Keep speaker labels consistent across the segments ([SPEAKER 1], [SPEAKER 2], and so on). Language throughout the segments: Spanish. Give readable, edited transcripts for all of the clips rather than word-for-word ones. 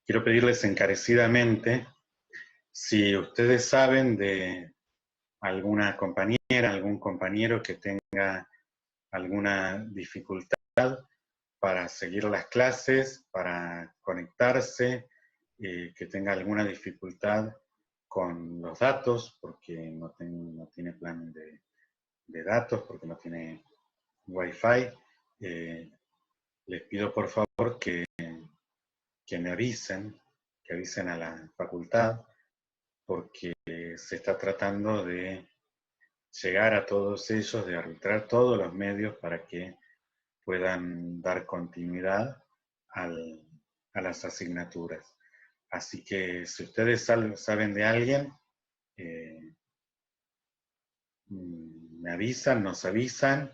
[SPEAKER 1] quiero pedirles encarecidamente si ustedes saben de alguna compañera, algún compañero que tenga alguna dificultad para seguir las clases, para conectarse, que tenga alguna dificultad con los datos, porque no tiene plan de datos, porque no tiene Wi-Fi. Les pido por favor que me avisen, que avisen a la facultad, porque se está tratando de llegar a todos ellos, de arbitrar todos los medios para que puedan dar continuidad a las asignaturas. Así que si ustedes saben de alguien, me avisan, nos avisan,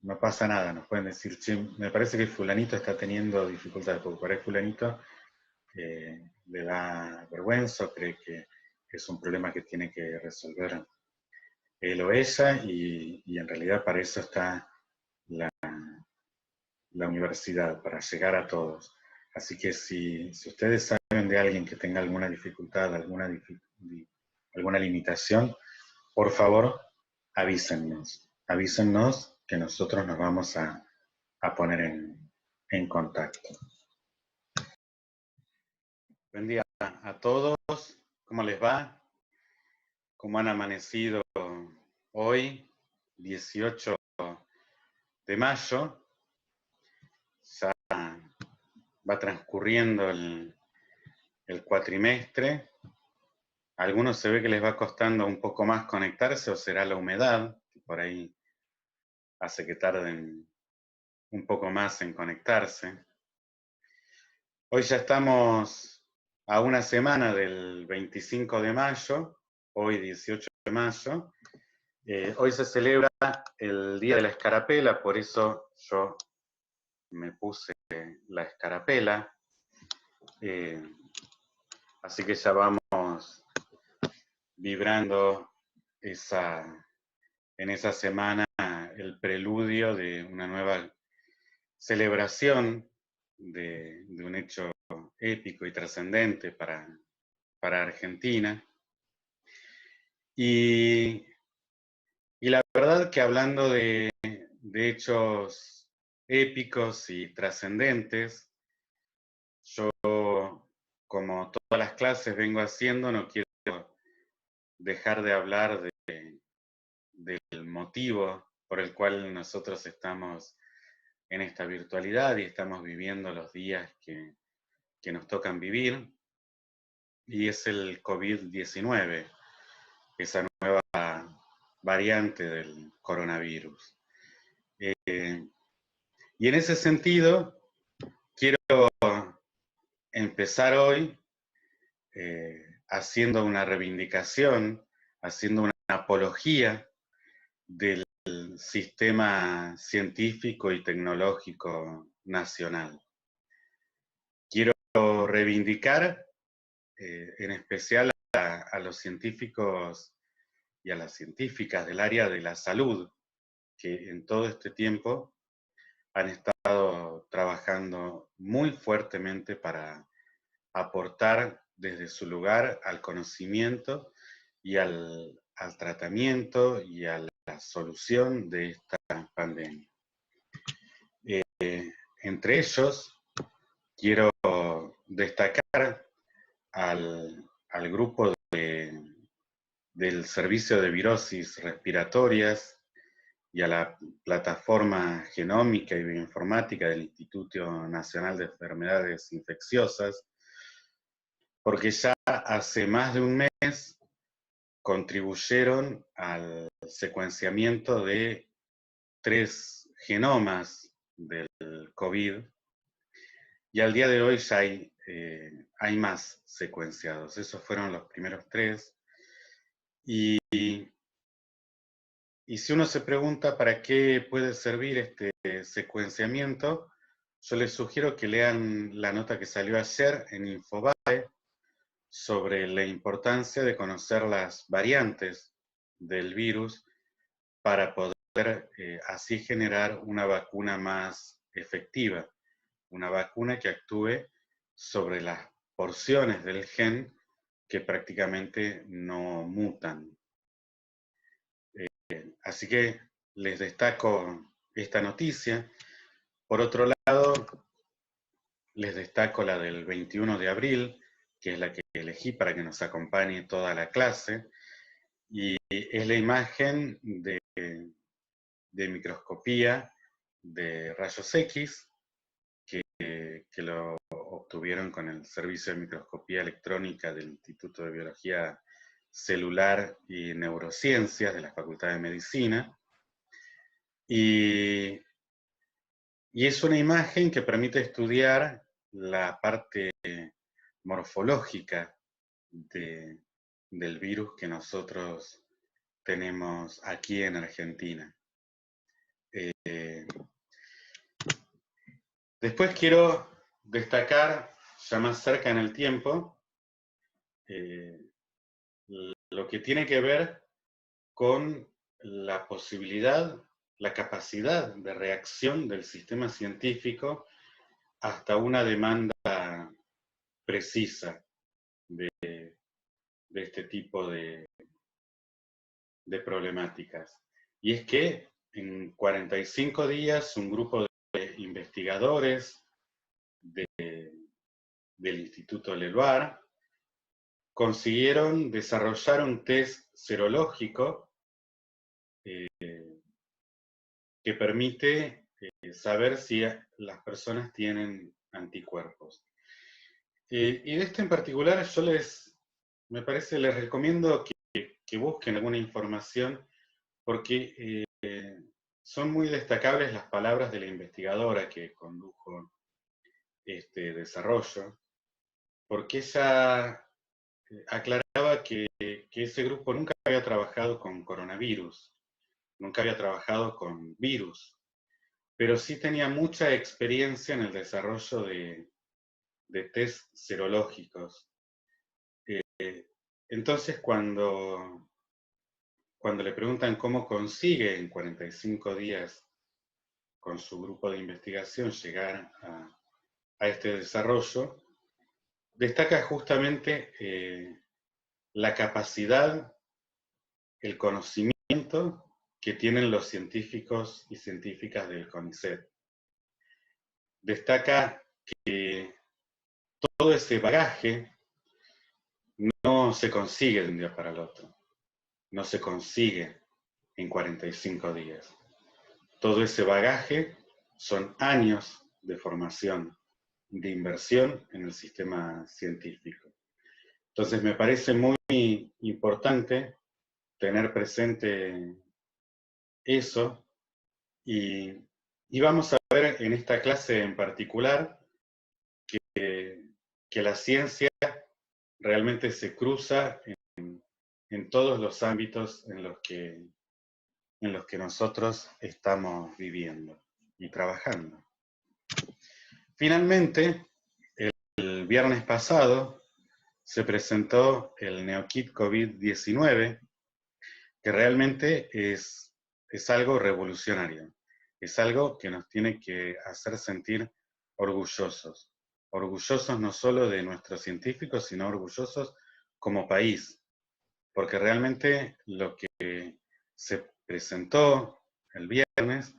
[SPEAKER 1] no pasa nada, nos pueden decir, che, me parece que fulanito está teniendo dificultades, porque por ahí fulanito le da vergüenza, cree que es un problema que tiene que resolver él o ella, y en realidad para eso está la universidad, para llegar a todos. Así que si ustedes saben de alguien que tenga alguna dificultad, alguna limitación, por favor, avísennos. Avísennos que nosotros nos vamos a poner en contacto. Buen día a todos. ¿Cómo les va? ¿Cómo han amanecido hoy, 18 de mayo? Ya va transcurriendo el cuatrimestre. A algunos se ve que les va costando un poco más conectarse, o será la humedad, que por ahí hace que tarden un poco más en conectarse. Hoy ya estamos a una semana del 25 de mayo, hoy 18 de mayo. Hoy se celebra el Día de la Escarapela, por eso yo me puse la escarapela. Así que ya vamos vibrando en esa semana el preludio de una nueva celebración de un hecho épico y trascendente para Argentina. Y la verdad que hablando de hechos épicos y trascendentes, yo, como todas las clases vengo haciendo, no quiero dejar de hablar del motivo por el cual nosotros estamos en esta virtualidad y estamos viviendo los días que nos tocan vivir, y es el COVID-19, esa nueva variante del coronavirus. Y en ese sentido, quiero empezar hoy haciendo una reivindicación, haciendo una apología del sistema científico y tecnológico nacional. Quiero reivindicar en especial a los científicos y a las científicas del área de la salud, que en todo este tiempo han estado trabajando muy fuertemente para aportar desde su lugar al conocimiento y al tratamiento y a la solución de esta pandemia. Entre ellos, quiero destacar al grupo del Servicio de Virosis Respiratorias y a la plataforma genómica y bioinformática del Instituto Nacional de Enfermedades Infecciosas, porque ya hace más de un mes contribuyeron al secuenciamiento de 3 genomas del COVID, y al día de hoy ya hay más secuenciados. Esos fueron los primeros 3. Y si uno se pregunta para qué puede servir este secuenciamiento, yo les sugiero que lean la nota que salió ayer en Infobae sobre la importancia de conocer las variantes del virus para poder así generar una vacuna más efectiva, una vacuna que actúe sobre las porciones del gen que prácticamente no mutan. Así que les destaco esta noticia. Por otro lado, les destaco la del 21 de abril, que es la que elegí para que nos acompañe toda la clase, y es la imagen de microscopía de rayos X, que lo obtuvieron con el servicio de microscopía electrónica del Instituto de Biología Celular y Neurociencias de la Facultad de Medicina. Y es una imagen que permite estudiar la parte morfológica del virus que nosotros tenemos aquí en Argentina. Después quiero destacar, ya más cerca en el tiempo, lo que tiene que ver con la posibilidad, la capacidad de reacción del sistema científico hasta una demanda precisa de este tipo de problemáticas. Y es que en 45 días un grupo de investigadores del Instituto Leluar consiguieron desarrollar un test serológico que permite saber si las personas tienen anticuerpos. Y de esto en particular yo les recomiendo que busquen alguna información porque son muy destacables las palabras de la investigadora que condujo este desarrollo, porque ella aclaraba que ese grupo nunca había trabajado con coronavirus, nunca había trabajado con virus, pero sí tenía mucha experiencia en el desarrollo de test serológicos. Entonces, cuando le preguntan cómo consigue en 45 días con su grupo de investigación llegar a este desarrollo, destaca justamente la capacidad, el conocimiento que tienen los científicos y científicas del CONICET. Destaca que todo ese bagaje no se consigue de un día para el otro, no se consigue en 45 días. Todo ese bagaje son años de formación, de inversión en el sistema científico. Entonces me parece muy importante tener presente eso y vamos a ver en esta clase en particular que la ciencia realmente se cruza en todos los ámbitos en los que nosotros estamos viviendo y trabajando. Finalmente, el viernes pasado se presentó el NeoKit COVID-19, que realmente es algo revolucionario, es algo que nos tiene que hacer sentir orgullosos. Orgullosos no solo de nuestros científicos, sino orgullosos como país, porque realmente lo que se presentó el viernes,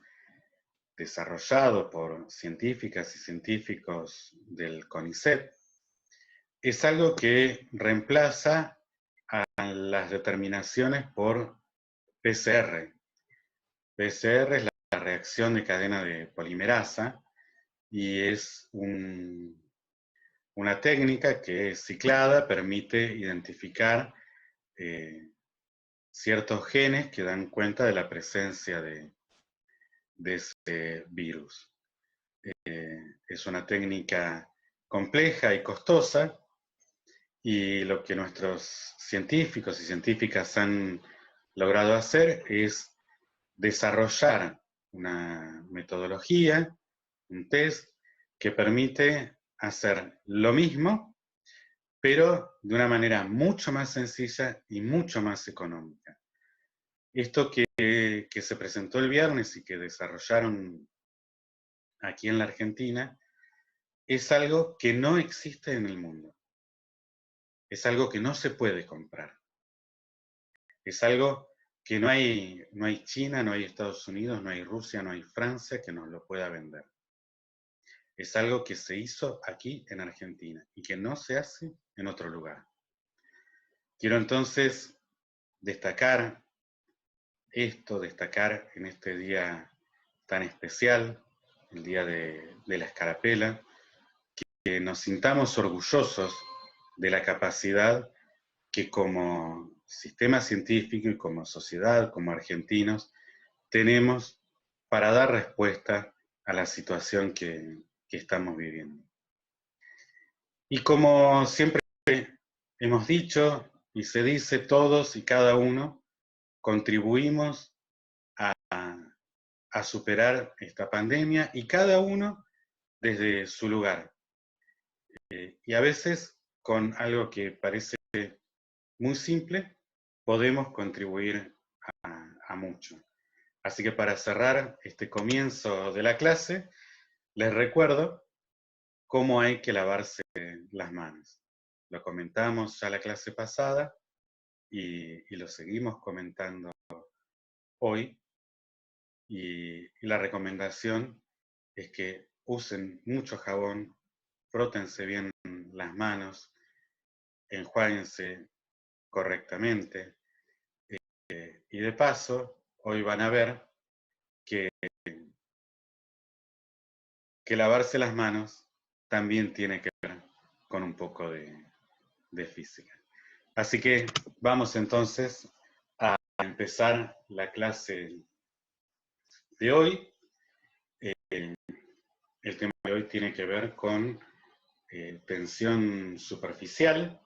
[SPEAKER 1] desarrollado por científicas y científicos del CONICET, es algo que reemplaza a las determinaciones por PCR. PCR es la reacción de cadena de polimerasa y es una técnica que ciclada permite identificar ciertos genes que dan cuenta de la presencia de ese virus. Es una técnica compleja y costosa, y lo que nuestros científicos y científicas han logrado hacer es desarrollar una metodología, un test, que permite hacer lo mismo, pero de una manera mucho más sencilla y mucho más económica. Esto que se presentó el viernes y que desarrollaron aquí en la Argentina es algo que no existe en el mundo. Es algo que no se puede comprar. Es algo que no hay China, no hay Estados Unidos, no hay Rusia, no hay Francia que nos lo pueda vender. Es algo que se hizo aquí en Argentina y que no se hace en otro lugar. Quiero entonces destacar destacar en este día tan especial, el día de la escarapela, que nos sintamos orgullosos de la capacidad que como sistema científico y como sociedad, como argentinos, tenemos para dar respuesta a la situación que estamos viviendo. Y como siempre hemos dicho y se dice, todos y cada uno contribuimos a superar esta pandemia y cada uno desde su lugar. Y a veces con algo que parece muy simple, podemos contribuir a mucho. Así que para cerrar este comienzo de la clase, les recuerdo cómo hay que lavarse las manos. Lo comentamos ya la clase pasada y lo seguimos comentando hoy. Y la recomendación es que usen mucho jabón, frótense bien las manos, enjuáguense correctamente. Y de paso, hoy van a ver que lavarse las manos también tiene que ver con un poco de física. Así que vamos entonces a empezar la clase de hoy. El tema de hoy tiene que ver con tensión superficial.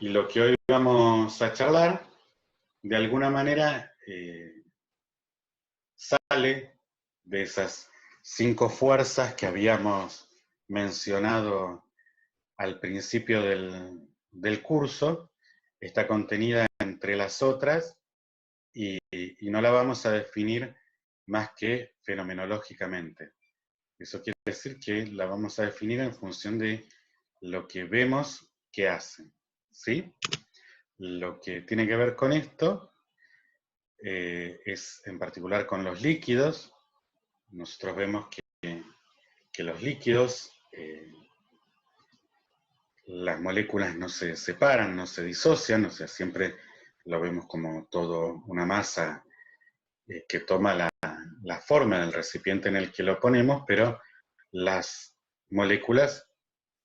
[SPEAKER 1] Y lo que hoy vamos a charlar, de alguna manera, sale de esas 5 fuerzas que habíamos mencionado al principio del curso. Está contenida entre las otras y no la vamos a definir más que fenomenológicamente. Eso quiere decir que la vamos a definir en función de lo que vemos que hacen, ¿sí? Lo que tiene que ver con esto es en particular con los líquidos. Nosotros vemos que los líquidos, las moléculas no se separan, no se disocian, o sea, siempre lo vemos como todo una masa que toma la forma del recipiente en el que lo ponemos, pero las moléculas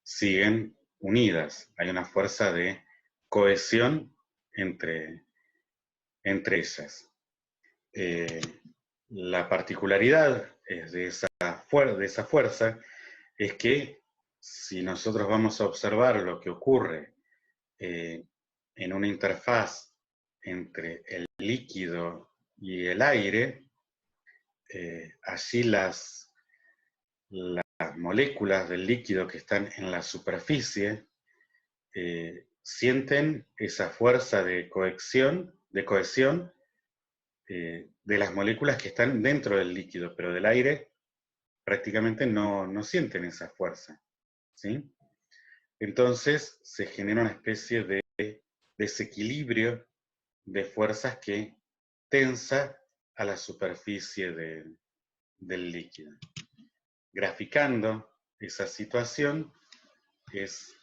[SPEAKER 1] siguen unidas. Hay una fuerza de cohesión entre ellas. La particularidad de esa fuerza es que si nosotros vamos a observar lo que ocurre en una interfaz entre el líquido y el aire, allí las moléculas del líquido que están en la superficie sienten esa fuerza de cohesión de las moléculas que están dentro del líquido, pero del aire prácticamente no sienten esa fuerza, ¿sí? Entonces se genera una especie de desequilibrio de fuerzas que tensa a la superficie del líquido. Graficando esa situación es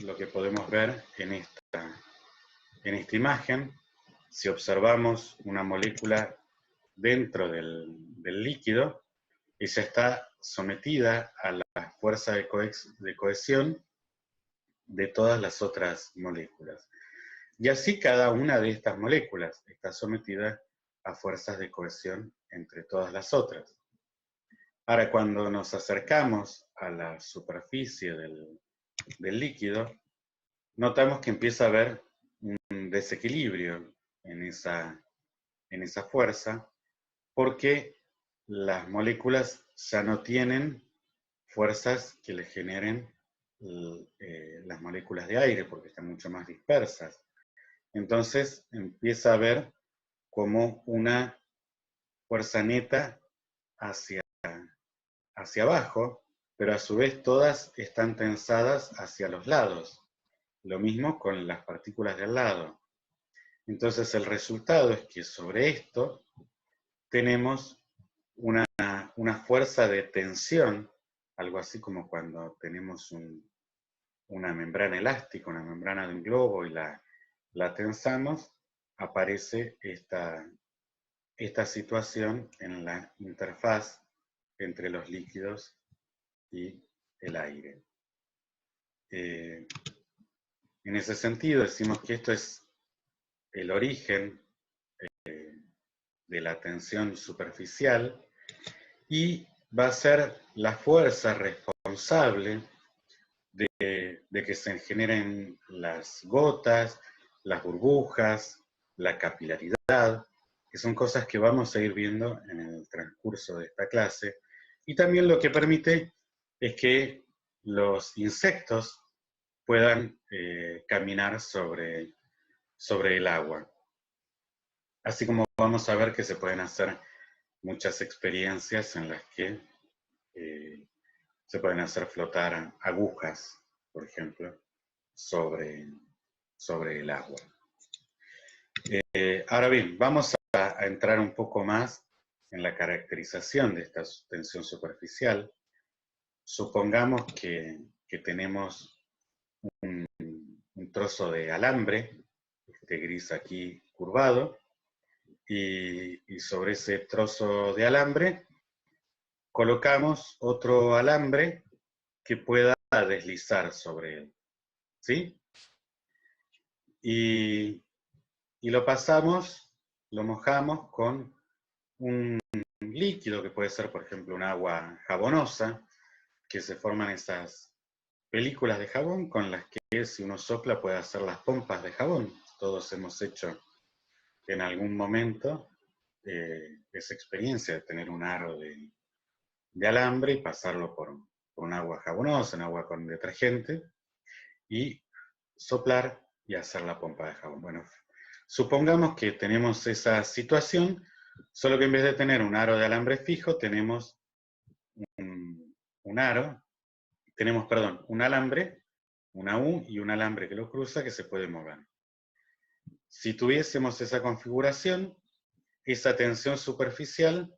[SPEAKER 1] lo que podemos ver en esta imagen. Si observamos una molécula dentro del líquido, ella está sometida a la fuerza de cohesión de todas las otras moléculas. Y así cada una de estas moléculas está sometida a fuerzas de cohesión entre todas las otras. Ahora, cuando nos acercamos a la superficie del líquido, notamos que empieza a haber un desequilibrio en esa fuerza, porque las moléculas ya no tienen fuerzas que le generen las moléculas de aire, porque están mucho más dispersas. Entonces empieza a haber como una fuerza neta hacia hacia abajo, pero a su vez todas están tensadas hacia los lados. Lo mismo con las partículas de al lado. Entonces el resultado es que sobre esto tenemos una fuerza de tensión, algo así como cuando tenemos una membrana elástica, una membrana de un globo y la tensamos, aparece esta situación en la interfaz entre los líquidos y el aire. En ese sentido decimos que esto es el origen de la tensión superficial y va a ser la fuerza responsable de que se generen las gotas, las burbujas, la capilaridad, que son cosas que vamos a ir viendo en el transcurso de esta clase, y también lo que permite es que los insectos puedan caminar sobre el agua. Así como vamos a ver que se pueden hacer muchas experiencias en las que se pueden hacer flotar agujas, por ejemplo, sobre el agua. Ahora bien, vamos a entrar un poco más en la caracterización de esta tensión superficial. Supongamos que tenemos un trozo de alambre, este gris aquí curvado, y sobre ese trozo de alambre colocamos otro alambre que pueda deslizar sobre él, ¿sí? Y lo pasamos, lo mojamos con un líquido que puede ser, por ejemplo, un agua jabonosa, que se forman esas películas de jabón con las que si uno sopla puede hacer las pompas de jabón. Todos hemos hecho en algún momento esa experiencia de tener un aro de alambre y pasarlo por un agua jabonosa, un agua con detergente, y soplar y hacer la pompa de jabón. Bueno, supongamos que tenemos esa situación, solo que en vez de tener un aro de alambre fijo, tenemos un alambre, una U y un alambre que lo cruza que se puede mover. Si tuviésemos esa configuración, esa tensión superficial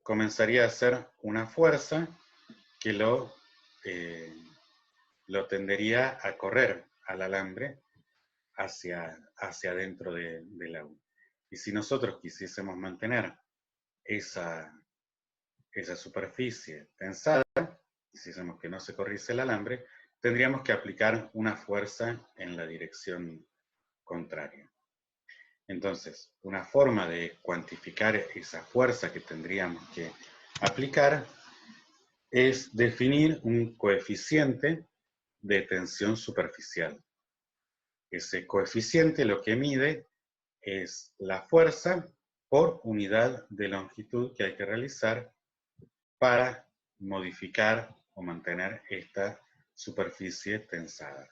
[SPEAKER 1] comenzaría a ser una fuerza que lo tendería a correr al alambre hacia adentro del agua. Y si nosotros quisiésemos mantener esa superficie tensada, quisiésemos que no se corriese el alambre, tendríamos que aplicar una fuerza en la dirección contraria. Entonces, una forma de cuantificar esa fuerza que tendríamos que aplicar es definir un coeficiente de tensión superficial. Ese coeficiente lo que mide es la fuerza por unidad de longitud que hay que realizar para modificar o mantener esta superficie tensada.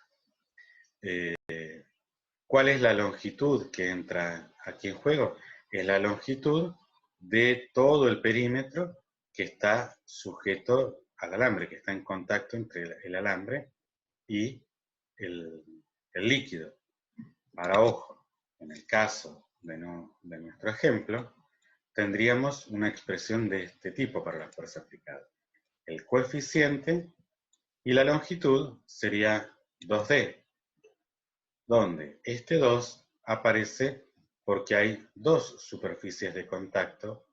[SPEAKER 1] ¿Cuál es la longitud que entra aquí en juego? Es la longitud de todo el perímetro que está sujeto al alambre, que está en contacto entre el alambre y el líquido. Ahora, ojo, en el caso de nuestro ejemplo, tendríamos una expresión de este tipo para la fuerza aplicada. El coeficiente y la longitud sería 2D, donde este 2 aparece porque hay dos superficies de contacto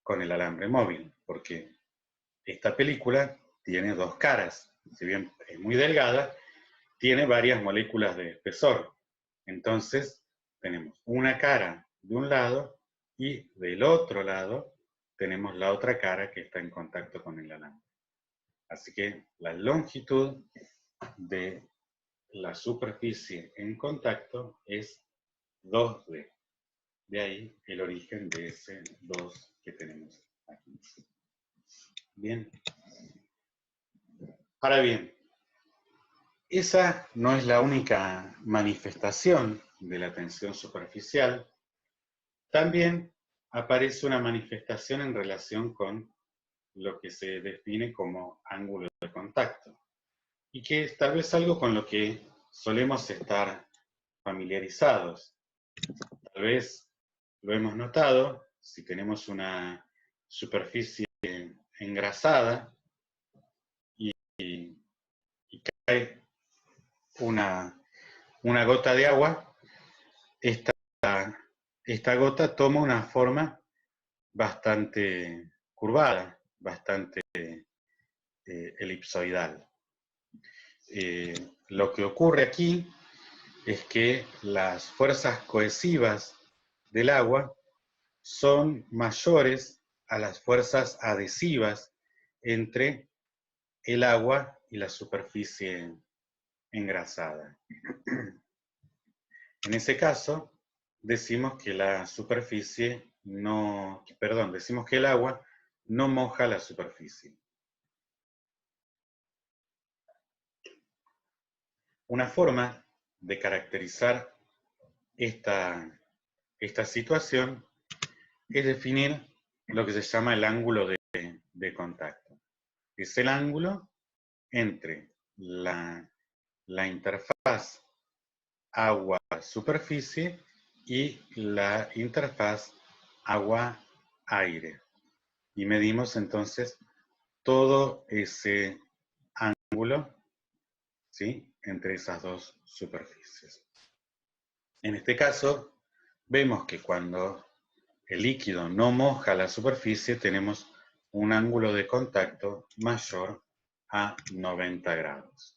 [SPEAKER 1] con el alambre móvil, porque esta película tiene dos caras, si bien es muy delgada, tiene varias moléculas de espesor. Entonces, tenemos una cara de un lado y del otro lado tenemos la otra cara que está en contacto con el alambre. Así que la longitud de la superficie en contacto es 2D. De ahí el origen de ese 2 que tenemos aquí. Bien. Ahora bien, esa no es la única manifestación de la tensión superficial. También aparece una manifestación en relación con lo que se define como ángulo de contacto, y que es tal vez algo con lo que solemos estar familiarizados. Tal vez lo hemos notado si tenemos una superficie engrasada y, y cae una gota de agua, esta gota toma una forma bastante curvada, bastante elipsoidal. Lo que ocurre aquí es que las fuerzas cohesivas del agua son mayores a las fuerzas adhesivas entre el agua y la superficie engrasada. En ese caso, decimos que la superficie no, perdón, decimos que el agua no moja la superficie. Una forma de caracterizar esta situación es definir lo que se llama el ángulo de contacto. Es el ángulo entre la interfaz agua-superficie y la interfaz agua-aire. Y medimos entonces todo ese ángulo, ¿sí?, entre esas dos superficies. En este caso, vemos que cuando el líquido no moja la superficie, tenemos un ángulo de contacto mayor a 90 grados.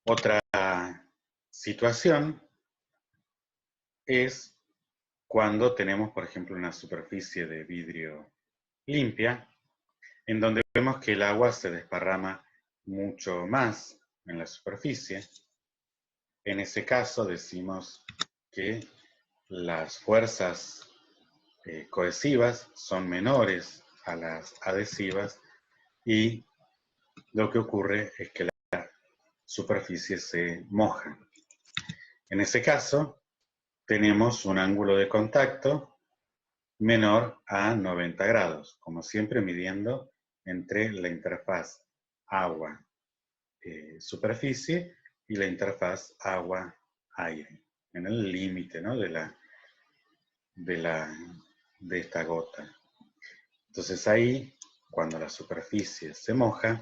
[SPEAKER 1] Otra situación es cuando tenemos, por ejemplo, una superficie de vidrio limpia, en donde vemos que el agua se desparrama mucho más en la superficie. En ese caso decimos que las fuerzas cohesivas son menores a las adhesivas y lo que ocurre es que la superficie se moja. En ese caso tenemos un ángulo de contacto menor a 90 grados, como siempre midiendo entre la interfaz agua-superficie y la interfaz agua-aire, en el límite, ¿no?, de esta gota. Entonces ahí, cuando la superficie se moja,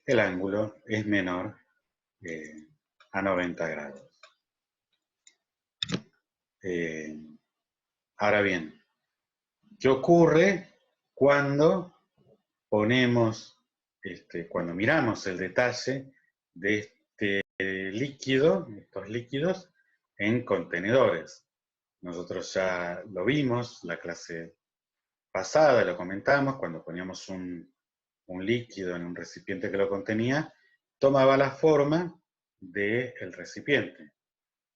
[SPEAKER 1] el ángulo es menor a 90 grados. Ahora bien, ¿qué ocurre cuando ponemos, cuando miramos el detalle de este líquido, estos líquidos, en contenedores? Nosotros ya lo vimos la clase pasada, lo comentamos, cuando poníamos un líquido en un recipiente que lo contenía, tomaba la forma del recipiente.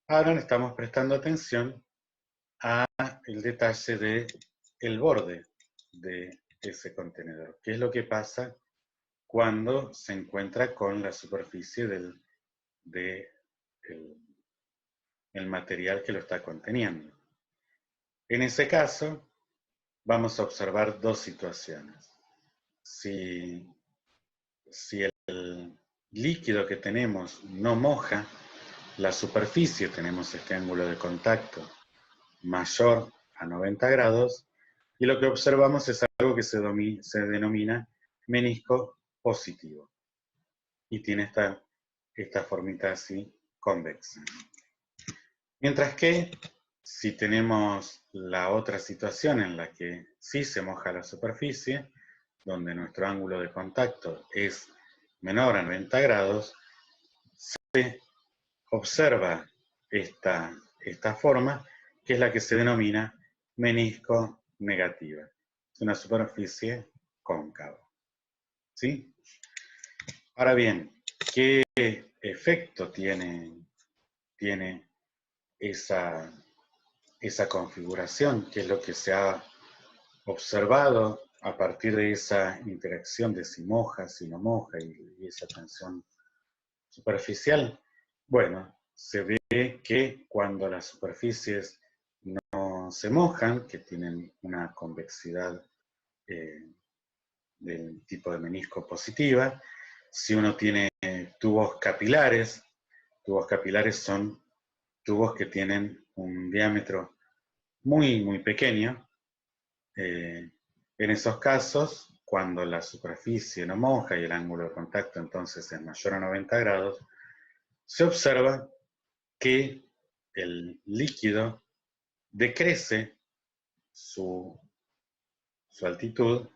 [SPEAKER 1] Ahora le estamos prestando atención al detalle del borde de ese contenedor. ¿Qué es lo que pasa cuando se encuentra con la superficie del material que lo está conteniendo? En ese caso, vamos a observar dos situaciones. Si el líquido que tenemos no moja la superficie, tenemos este ángulo de contacto mayor a 90 grados, y lo que observamos es algo que se denomina menisco positivo, y tiene esta formita así convexa. Mientras que si tenemos la otra situación en la que sí se moja la superficie, donde nuestro ángulo de contacto es menor a 90 grados, se observa esta forma, que es la que se denomina menisco negativa. Es una superficie cóncava. ¿Sí? Ahora bien, ¿qué efecto tiene esa configuración? ¿Qué es lo que se ha observado a partir de esa interacción de si moja, si no moja y esa tensión superficial? Bueno, se ve que cuando las superficies no se mojan, que tienen una convexidad del tipo de menisco positiva. Si uno tiene tubos capilares son tubos que tienen un diámetro muy, muy pequeño. En esos casos, cuando la superficie no moja y el ángulo de contacto entonces es mayor a 90 grados, se observa que el líquido decrece su altitud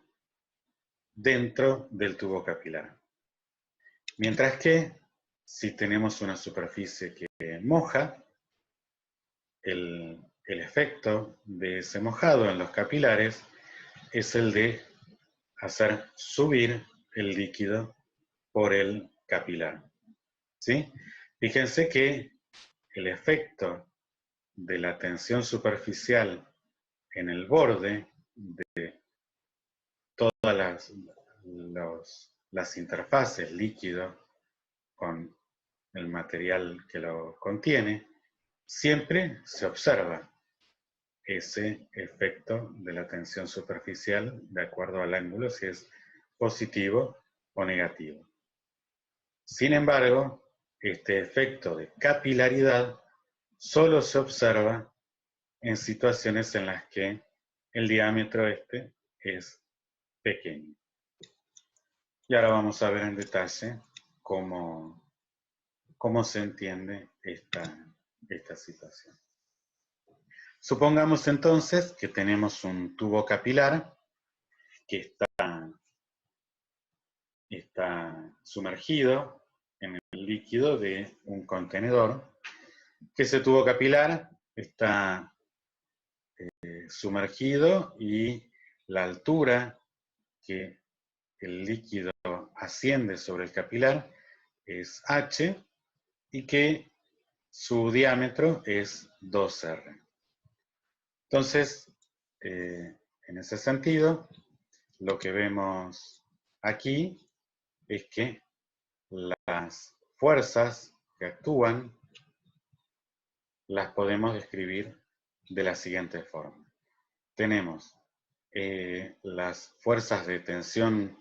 [SPEAKER 1] dentro del tubo capilar. Mientras que si tenemos una superficie que moja, el efecto de ese mojado en los capilares es el de hacer subir el líquido por el capilar. ¿Sí? Fíjense que el efecto de la tensión superficial en el borde de todas las interfaces líquido con el material que lo contiene, siempre se observa ese efecto de la tensión superficial de acuerdo al ángulo, si es positivo o negativo. Sin embargo, este efecto de capilaridad solo se observa en situaciones en las que el diámetro es pequeño. Y ahora vamos a ver en detalle cómo se entiende esta situación. Supongamos entonces que tenemos un tubo capilar que está sumergido en el líquido de un contenedor, que ese tubo capilar está sumergido y la altura que el líquido asciende sobre el capilar es h y que su diámetro es 2r. Entonces, en ese sentido, lo que vemos aquí es que las fuerzas que actúan las podemos describir de la siguiente forma. Tenemos las fuerzas de tensión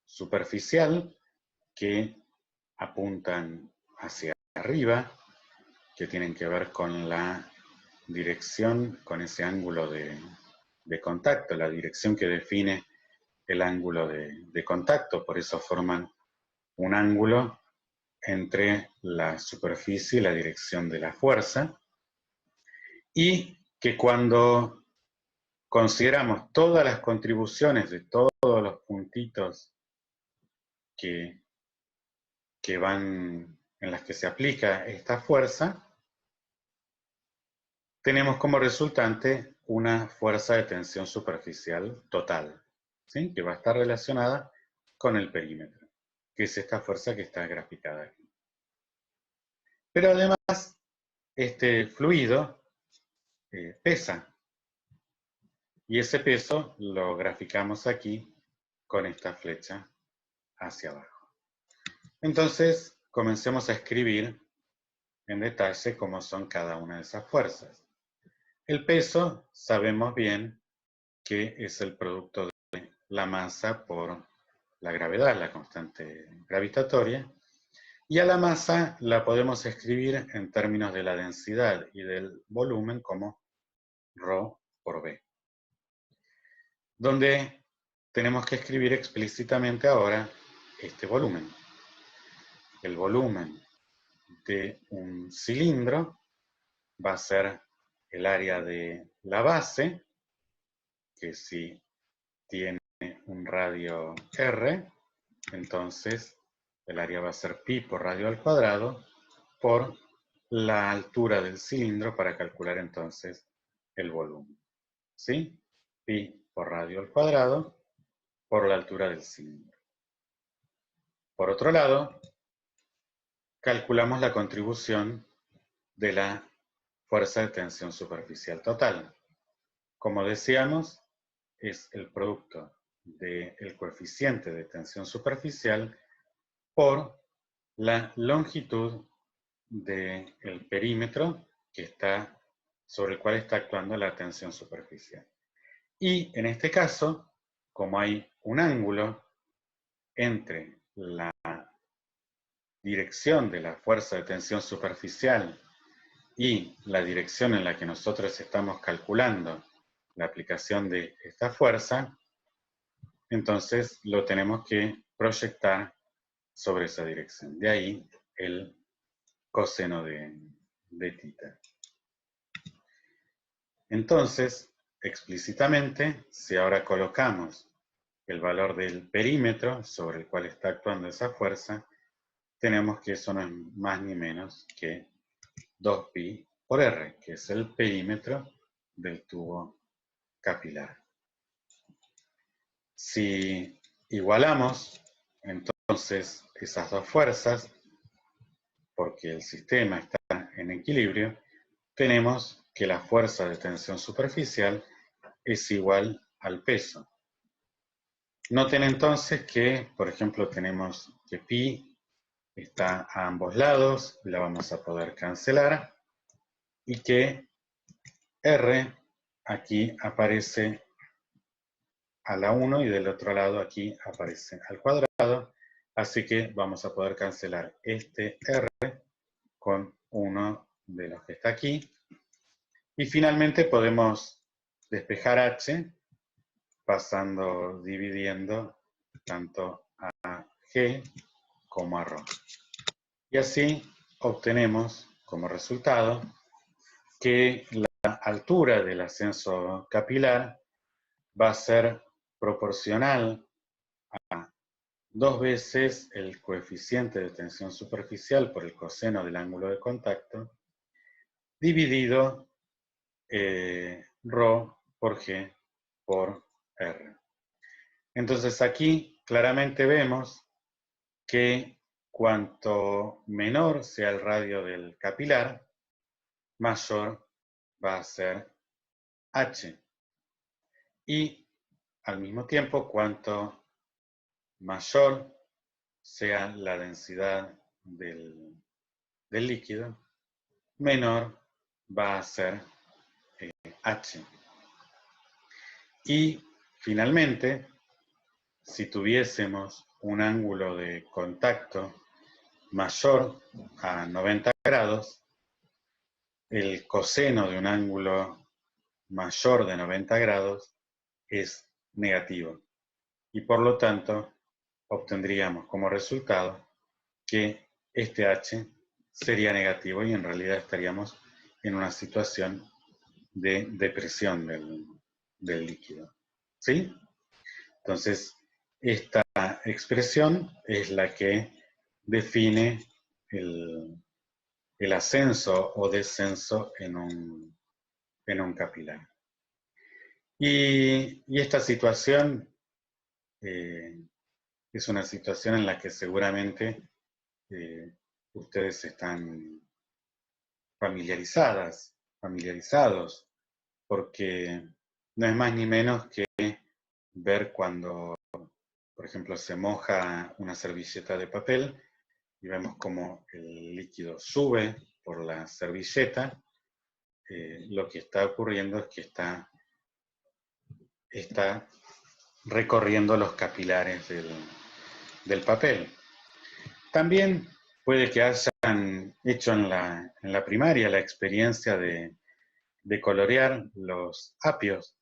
[SPEAKER 1] superficial que apuntan hacia arriba, que tienen que ver con la dirección, con ese ángulo de contacto, la dirección que define el ángulo de contacto, por eso forman un ángulo entre la superficie y la dirección de la fuerza, y que cuando consideramos todas las contribuciones de todos los puntitos que van en las que se aplica esta fuerza, tenemos como resultante una fuerza de tensión superficial total, ¿sí? Que va a estar relacionada con el perímetro, que es esta fuerza que está graficada aquí. Pero además, este fluido pesa, y ese peso lo graficamos aquí con esta flecha hacia abajo. Entonces, comencemos a escribir en detalle cómo son cada una de esas fuerzas. El peso, sabemos bien que es el producto de la masa por la gravedad, la constante gravitatoria, y a la masa la podemos escribir en términos de la densidad y del volumen como ρ por B. Donde tenemos que escribir explícitamente ahora este volumen. El volumen de un cilindro va a ser el área de la base, que si tiene un radio r, entonces el área va a ser pi por radio al cuadrado por la altura del cilindro para calcular entonces el volumen. ¿Sí? Pi por radio al cuadrado por la altura del cilindro. Por otro lado, calculamos la contribución de la fuerza de tensión superficial total. Como decíamos, es el producto del coeficiente de tensión superficial por la longitud del perímetro sobre el cual está actuando la tensión superficial. Y en este caso, como hay un ángulo entre la dirección de la fuerza de tensión superficial y la dirección en la que nosotros estamos calculando la aplicación de esta fuerza, entonces lo tenemos que proyectar sobre esa dirección. De ahí el coseno de θ. Entonces, explícitamente, si ahora colocamos el valor del perímetro sobre el cual está actuando esa fuerza, tenemos que eso no es más ni menos que 2pi por r, que es el perímetro del tubo capilar. Si igualamos entonces esas dos fuerzas, porque el sistema está en equilibrio, tenemos que la fuerza de tensión superficial es igual al peso. Noten entonces que, por ejemplo, tenemos que pi está a ambos lados, la vamos a poder cancelar, y que r aquí aparece a la 1 y del otro lado aquí aparece al cuadrado, así que vamos a poder cancelar este r con uno de los que está aquí, y finalmente podemos despejar h dividiendo tanto a g como a ρ. Y así obtenemos como resultado que la altura del ascenso capilar va a ser proporcional a 2 veces el coeficiente de tensión superficial por el coseno del ángulo de contacto, dividido ρ por g por r. Entonces aquí claramente vemos que cuanto menor sea el radio del capilar, mayor va a ser h. Y al mismo tiempo, cuanto mayor sea la densidad del líquido, menor va a ser h. Y finalmente, si tuviésemos un ángulo de contacto mayor a 90 grados, el coseno de un ángulo mayor de 90 grados es negativo. Y por lo tanto, obtendríamos como resultado que este h sería negativo y en realidad estaríamos en una situación de depresión del líquido. ¿Sí? Entonces, esta expresión es la que define el ascenso o descenso en un capilar. Y esta situación es una situación en la que seguramente ustedes están familiarizados, porque no es más ni menos que ver cuando, por ejemplo, se moja una servilleta de papel y vemos como el líquido sube por la servilleta. Lo que está ocurriendo es que está recorriendo los capilares del papel. También puede que hayan hecho en la primaria la experiencia de colorear los apios.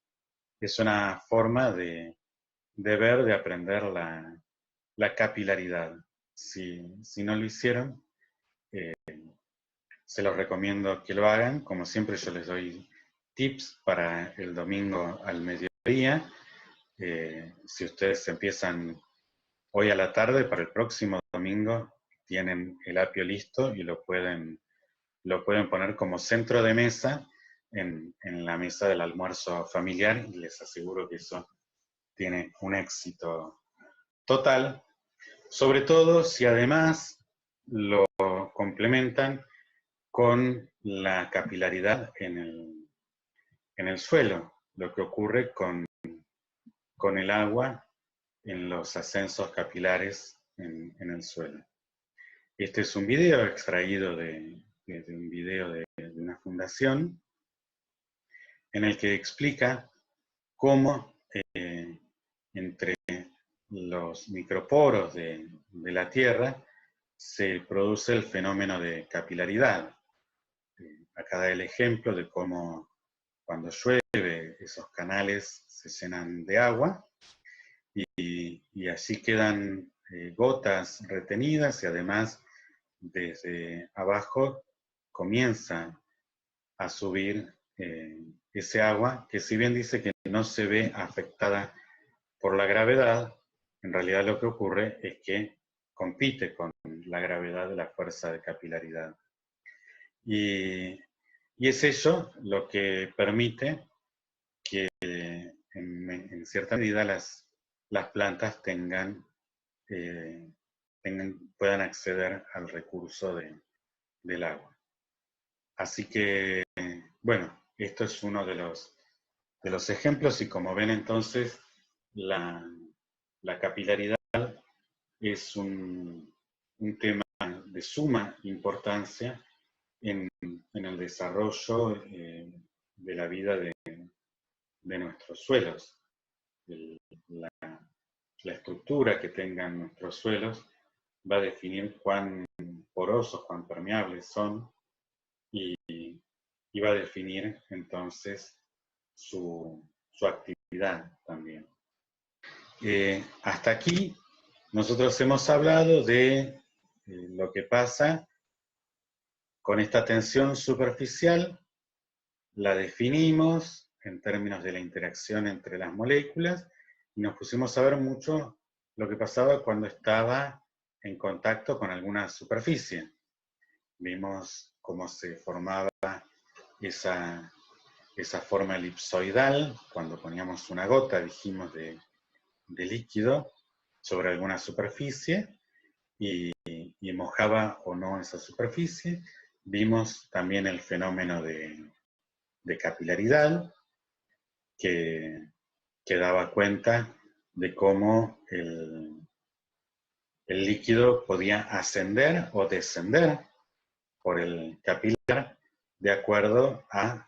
[SPEAKER 1] Es una forma de ver, de aprender la capilaridad. Si no lo hicieron, se los recomiendo que lo hagan. Como siempre, yo les doy tips para el domingo al mediodía. Si ustedes empiezan hoy a la tarde, para el próximo domingo tienen el apio listo y lo pueden poner como centro de mesa en la mesa del almuerzo familiar, y les aseguro que eso tiene un éxito total, sobre todo si además lo complementan con la capilaridad en el suelo, lo que ocurre con el agua en los ascensos capilares en el suelo. Este es un video extraído de un video de una fundación en el que explica cómo entre los microporos de la Tierra se produce el fenómeno de capilaridad. Acá da el ejemplo de cómo cuando llueve esos canales se llenan de agua y allí quedan gotas retenidas y además desde abajo comienza a subir ese agua que, si bien dice que no se ve afectada por la gravedad, en realidad lo que ocurre es que compite con la gravedad de la fuerza de capilaridad. Y es eso lo que permite que en cierta medida las plantas puedan acceder al recurso del agua. Así que, bueno, esto es uno de los ejemplos, y como ven entonces, la capilaridad es un tema de suma importancia en el desarrollo de la vida de nuestros suelos. La estructura que tengan nuestros suelos va a definir cuán porosos, cuán permeables son, y va a definir entonces su actividad también. Hasta aquí nosotros hemos hablado de lo que pasa con esta tensión superficial, la definimos en términos de la interacción entre las moléculas y nos pusimos a ver mucho lo que pasaba cuando estaba en contacto con alguna superficie. Vimos cómo se formaba esa forma elipsoidal cuando poníamos una gota, dijimos, de líquido sobre alguna superficie y mojaba o no esa superficie. Vimos también el fenómeno de capilaridad que daba cuenta de cómo el líquido podía ascender o descender por el capilar de acuerdo a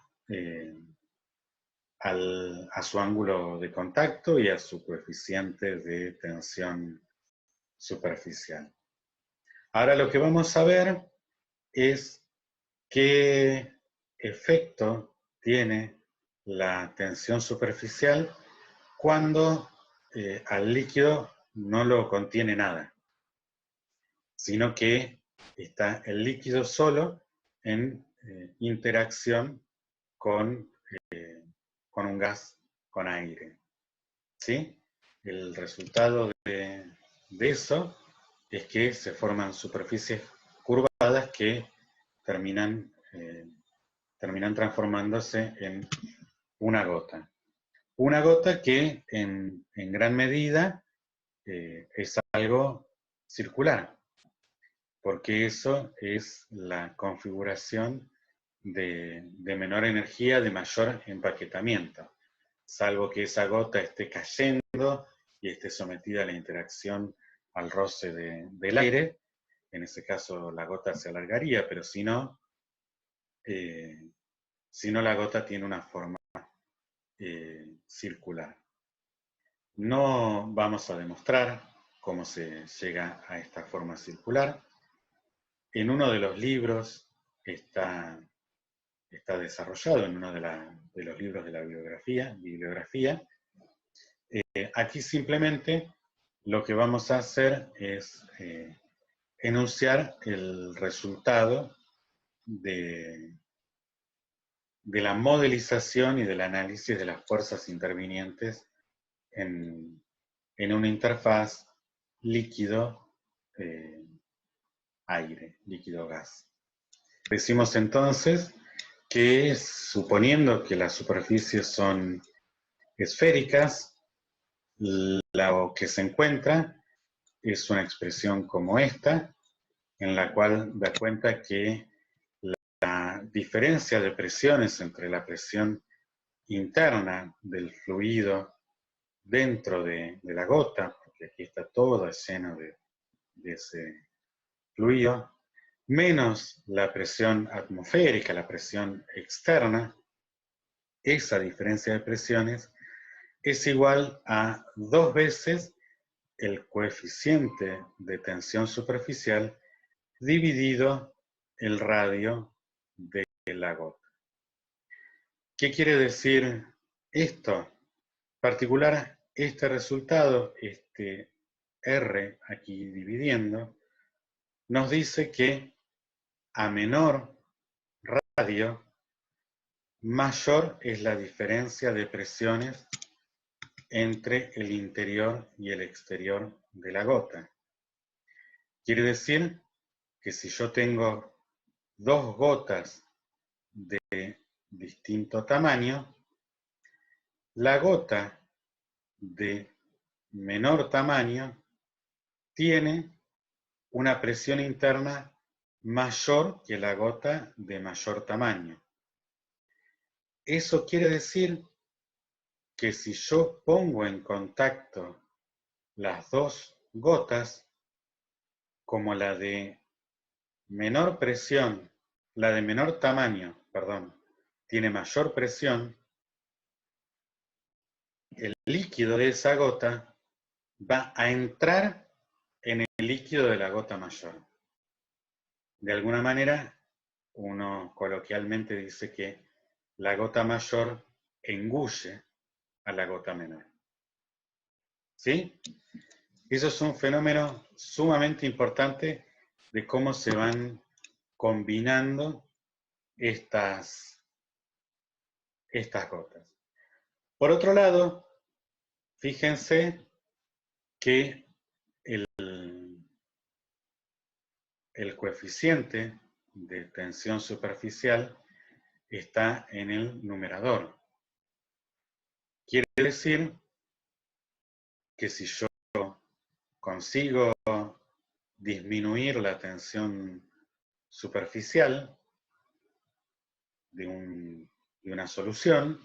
[SPEAKER 1] su ángulo de contacto y a su coeficiente de tensión superficial. Ahora lo que vamos a ver es qué efecto tiene la tensión superficial cuando al líquido no lo contiene nada, sino que está el líquido solo en interacción con un gas, con aire. ¿Sí? El resultado de eso es que se forman superficies curvadas que terminan transformándose en una gota. Una gota que en gran medida es algo circular, porque eso es la configuración de menor energía, de mayor empaquetamiento, salvo que esa gota esté cayendo y esté sometida a la interacción, al roce del aire. En ese caso la gota se alargaría, pero si no, la gota tiene una forma circular. No vamos a demostrar cómo se llega a esta forma circular. En uno de los libros está desarrollado, en uno de los libros de la bibliografía. Aquí simplemente lo que vamos a hacer es enunciar el resultado de la modelización y del análisis de las fuerzas intervinientes en una interfaz líquido-aire, líquido-gas. Decimos entonces que, suponiendo que las superficies son esféricas, lo que se encuentra es una expresión como esta, en la cual da cuenta que la diferencia de presiones entre la presión interna del fluido dentro de la gota, porque aquí está todo lleno de ese fluido, menos la presión atmosférica, la presión externa, esa diferencia de presiones es igual a 2 veces el coeficiente de tensión superficial dividido el radio de la gota. ¿Qué quiere decir esto? En particular, este resultado, este R aquí dividiendo, nos dice que a menor radio, mayor es la diferencia de presiones entre el interior y el exterior de la gota. Quiere decir que si yo tengo 2 gotas de distinto tamaño, la gota de menor tamaño tiene una presión interna mayor que la gota de mayor tamaño. Eso quiere decir que si yo pongo en contacto las 2 gotas, como la de menor presión, la de menor tamaño, perdón, tiene mayor presión, el líquido de esa gota va a entrar en el líquido de la gota mayor. De alguna manera, uno coloquialmente dice que la gota mayor engulle a la gota menor. ¿Sí? Eso es un fenómeno sumamente importante de cómo se van combinando estas gotas. Por otro lado, fíjense que el coeficiente de tensión superficial está en el numerador. Quiere decir que si yo consigo disminuir la tensión superficial de una solución,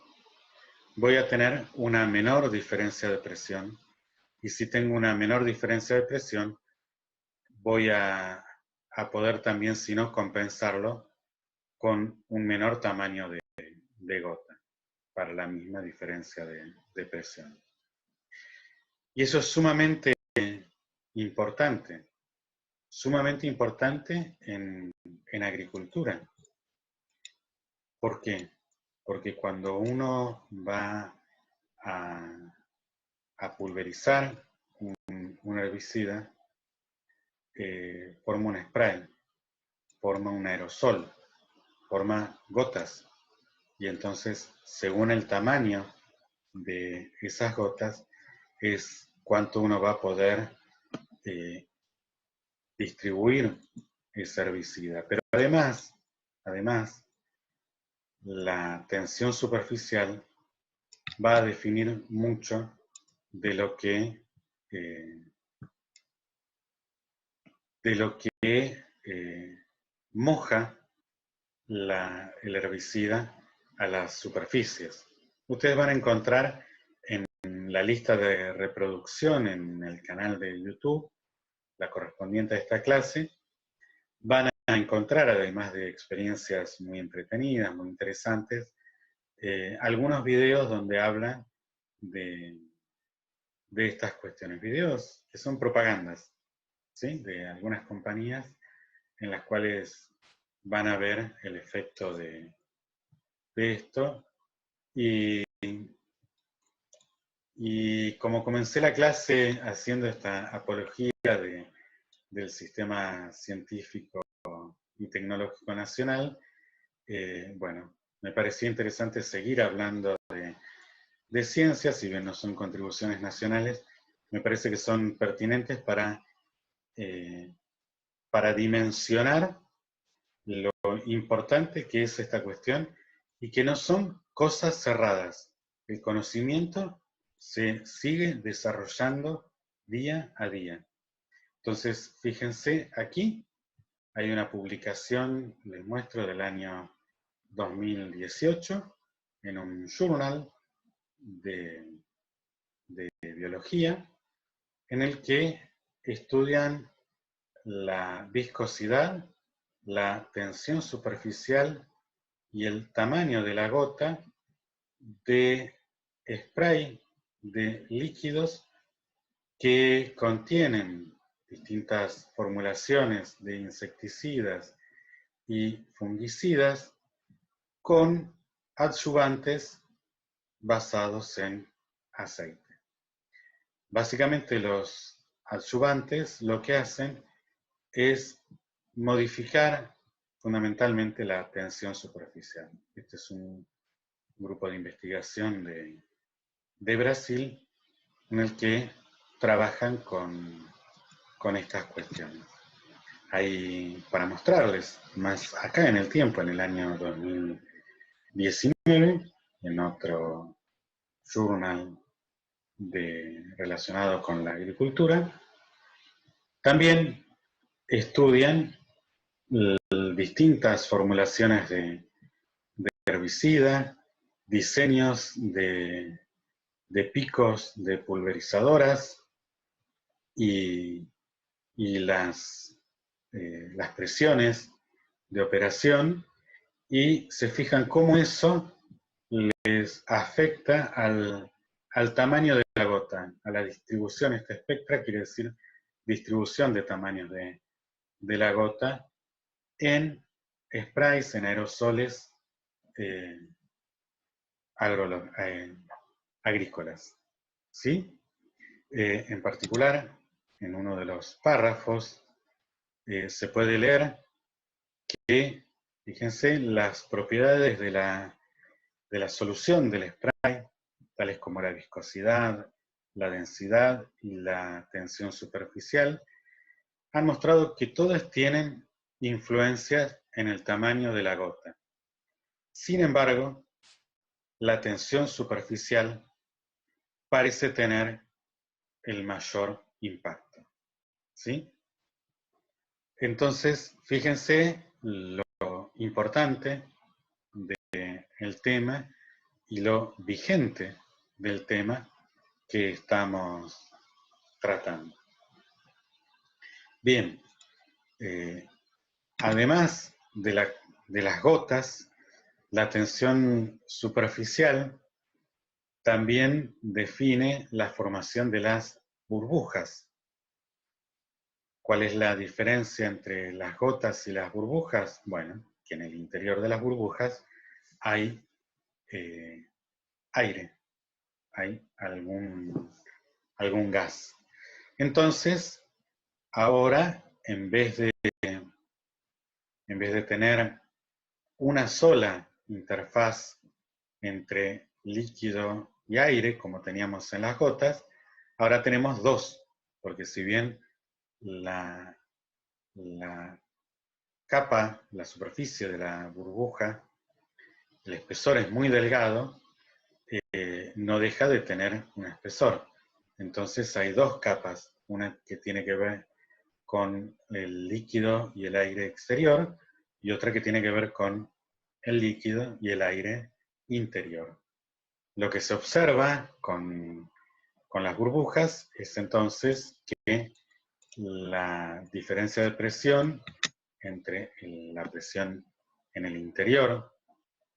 [SPEAKER 1] voy a tener una menor diferencia de presión. Y si tengo una menor diferencia de presión, voy a poder también, si no, compensarlo con un menor tamaño de gota para la misma diferencia de presión. Y eso es sumamente importante en agricultura. ¿Por qué? Porque cuando uno va a pulverizar un herbicida, forma un spray, forma un aerosol, forma gotas. Y entonces, según el tamaño de esas gotas, es cuánto uno va a poder distribuir ese herbicida. Pero además, la tensión superficial va a definir mucho de lo que moja el herbicida a las superficies. Ustedes van a encontrar en la lista de reproducción en el canal de YouTube, la correspondiente a esta clase, van a encontrar, además de experiencias muy entretenidas, muy interesantes, algunos videos donde hablan de estas cuestiones. Videos que son propagandas, ¿sí? De algunas compañías en las cuales van a ver el efecto de esto. Y como comencé la clase haciendo esta apología del sistema científico y tecnológico nacional, bueno, me parecía interesante seguir hablando de ciencias, si bien no son contribuciones nacionales, me parece que son pertinentes para dimensionar lo importante que es esta cuestión y que no son cosas cerradas. El conocimiento se sigue desarrollando día a día. Entonces, fíjense, aquí hay una publicación, les muestro, del año 2018, en un journal de biología, en el que estudian la viscosidad, la tensión superficial y el tamaño de la gota de spray de líquidos que contienen distintas formulaciones de insecticidas y fungicidas con adyuvantes basados en aceite. Básicamente los adyuvantes lo que hacen es modificar fundamentalmente la tensión superficial. Este es un grupo de investigación de Brasil en el que trabajan con estas cuestiones. Hay, para mostrarles más acá en el tiempo, en el año 2019, en otro journal relacionado con la agricultura, también estudian distintas formulaciones de herbicida, diseños de picos de pulverizadoras y las presiones de operación, y se fijan cómo eso les afecta al tamaño de la gota, a la distribución. Esta espectra quiere decir distribución de tamaños de la gota en sprays, en aerosoles agrícolas. ¿Sí? En particular, en uno de los párrafos se puede leer que, fíjense, las propiedades de la solución del spray, tales como la viscosidad, la densidad y la tensión superficial, han mostrado que todas tienen influencias en el tamaño de la gota. Sin embargo, la tensión superficial parece tener el mayor impacto. ¿Sí? Entonces, fíjense lo importante del tema y lo vigente del tema que estamos tratando. Bien, además de las gotas, la tensión superficial también define la formación de las burbujas. ¿Cuál es la diferencia entre las gotas y las burbujas? Bueno, que en el interior de las burbujas hay aire, hay algún gas. Entonces, ahora, en vez de tener una sola interfaz entre líquido y aire, como teníamos en las gotas, ahora tenemos dos, porque si bien la capa, la superficie de la burbuja, el espesor es muy delgado, no deja de tener un espesor. Entonces hay dos capas, una que tiene que ver con el líquido y el aire exterior, y otra que tiene que ver con el líquido y el aire interior. Lo que se observa con las burbujas es entonces que la diferencia de presión entre la presión en el interior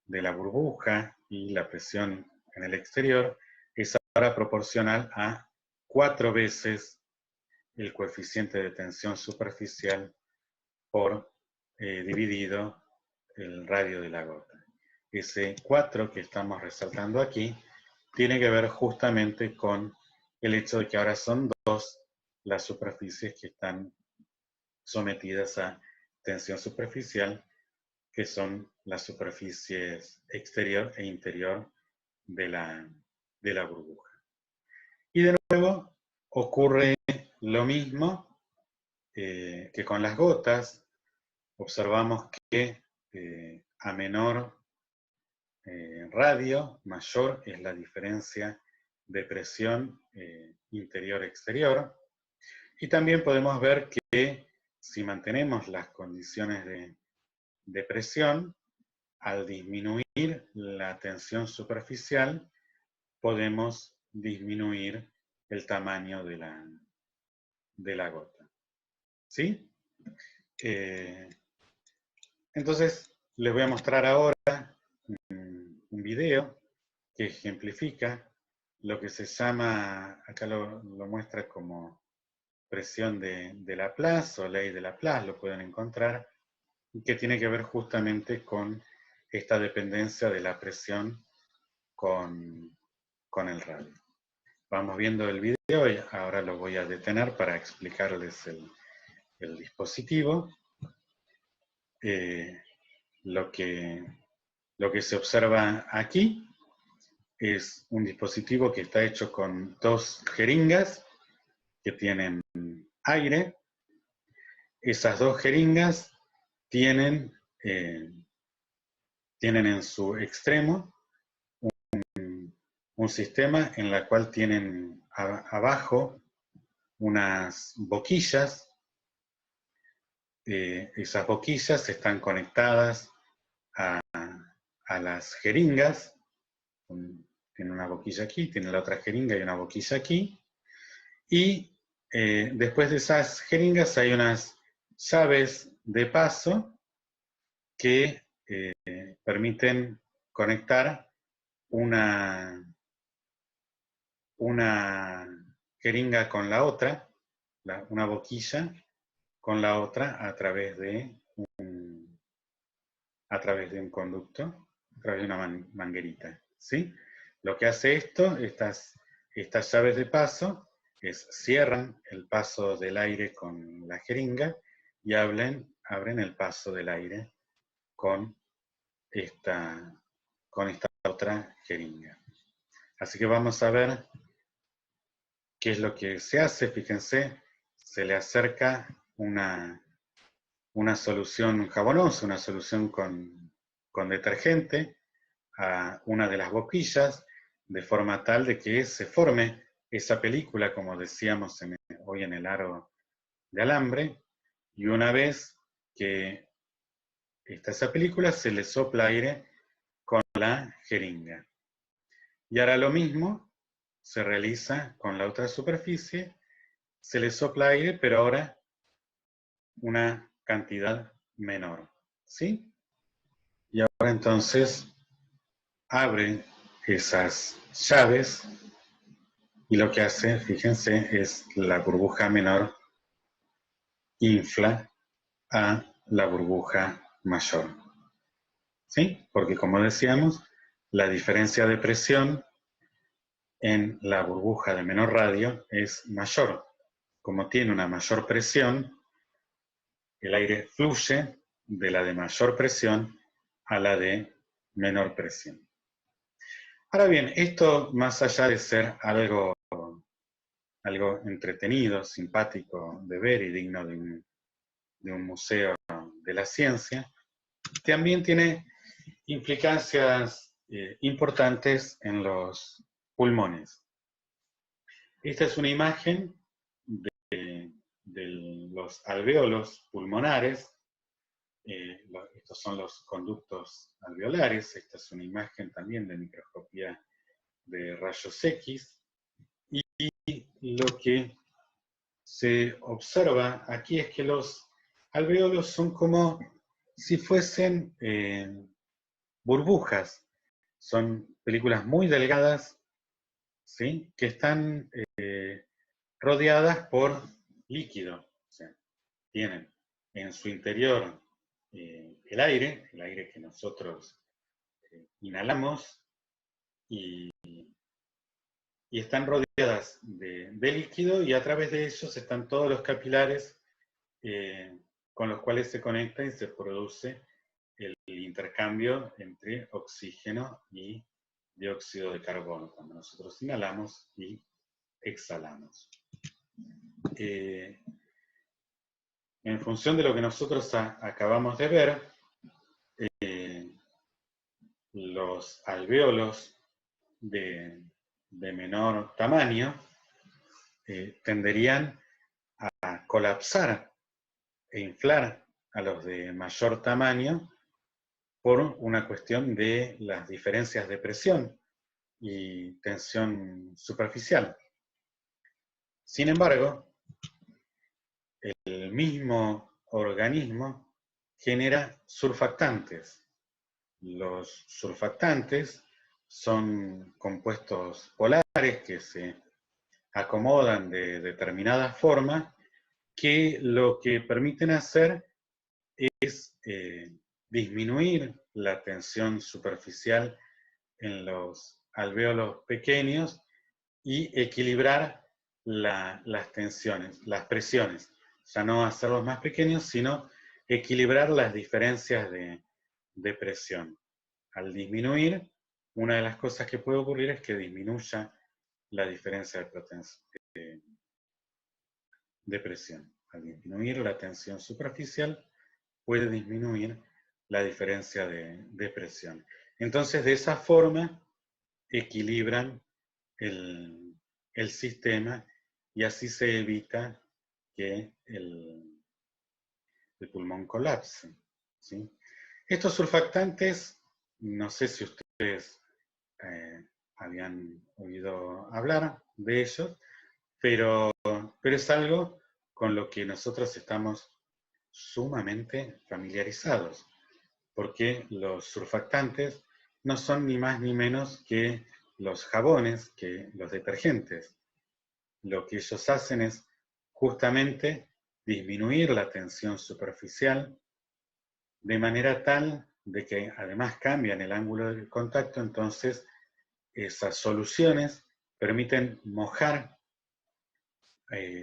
[SPEAKER 1] de la burbuja y la presión en el exterior es ahora proporcional a 4 veces el coeficiente de tensión superficial por dividido el radio de la gota. Ese 4 que estamos resaltando aquí tiene que ver justamente con el hecho de que ahora son dos las superficies que están sometidas a tensión superficial, que son las superficies exterior e interior de la burbuja. Y de nuevo ocurre lo mismo que con las gotas. Observamos que a menor radio, mayor es la diferencia de presión interior-exterior. Y también podemos ver que si mantenemos las condiciones de presión, al disminuir la tensión superficial, podemos disminuir el tamaño de la gota. ¿Sí? Entonces, les voy a mostrar ahora un video que ejemplifica lo que se llama, acá lo muestra como presión de Laplace o ley de Laplace, lo pueden encontrar, que tiene que ver justamente con esta dependencia de la presión con el radio. Vamos viendo el video y ahora lo voy a detener para explicarles el dispositivo. Lo que se observa aquí es un dispositivo que está hecho con dos jeringas que tienen aire. Esas dos jeringas tienen en su extremo un sistema en la cual tienen abajo unas boquillas. Esas boquillas están conectadas a las jeringas. Tiene una boquilla aquí, tiene la otra jeringa y una boquilla aquí. Y después de esas jeringas hay unas llaves de paso que permiten conectar una jeringa con la otra, una boquilla con la otra a través de un conducto, a través de una manguerita, ¿sí? Lo que hace esto, estas llaves de paso, es cierran el paso del aire con la jeringa y abren el paso del aire con esta otra jeringa. Así que vamos a ver qué es lo que se hace. Fíjense, se le acerca una solución jabonosa, una solución con detergente a una de las boquillas, de forma tal de que se forme esa película, como decíamos hoy en el aro de alambre, y una vez que está esa película, se le sopla aire con la jeringa. Y ahora lo mismo se realiza con la otra superficie, se le sopla aire, pero ahora una cantidad menor, ¿sí? Y ahora entonces abre esas llaves y lo que hace, fíjense, es la burbuja menor infla a la burbuja mayor, ¿sí? Porque como decíamos, la diferencia de presión en la burbuja de menor radio es mayor. Como tiene una mayor presión, el aire fluye de la de mayor presión a la de menor presión. Ahora bien, esto más allá de ser algo entretenido, simpático de ver y digno de un museo de la ciencia, también tiene implicancias importantes en los pulmones. Esta es una imagen de los alvéolos pulmonares. Estos son los conductos alveolares. Esta es una imagen también de microscopía de rayos X. Y lo que se observa aquí es que los alvéolos son como si fuesen burbujas. Son películas muy delgadas, ¿sí? Que están rodeadas por líquido. O sea, tienen en su interior el aire que nosotros inhalamos, y están rodeadas de líquido, y a través de ellos están todos los capilares con los cuales se conecta y se produce el intercambio entre oxígeno y dióxido de carbono, cuando nosotros inhalamos y exhalamos. En función de lo que nosotros acabamos de ver, los alvéolos de menor tamaño tenderían a colapsar e inflar a los de mayor tamaño por una cuestión de las diferencias de presión y tensión superficial. Sin embargo, el mismo organismo genera surfactantes. Los surfactantes son compuestos polares que se acomodan de determinada forma, que lo que permiten hacer es disminuir la tensión superficial en los alvéolos pequeños y equilibrar las tensiones, las presiones. O sea, no hacerlos más pequeños, sino equilibrar las diferencias de presión. Al disminuir, una de las cosas que puede ocurrir es que disminuya la diferencia de presión. Al disminuir la tensión superficial, puede disminuir la diferencia de presión. Entonces, de esa forma, equilibran el sistema y así se evita que el pulmón colapse, ¿sí? Estos surfactantes, no sé si ustedes habían oído hablar de ellos, pero es algo con lo que nosotros estamos sumamente familiarizados, porque los surfactantes no son ni más ni menos que los jabones, que los detergentes. Lo que ellos hacen es justamente disminuir la tensión superficial de manera tal de que además cambian el ángulo de contacto, entonces esas soluciones permiten mojar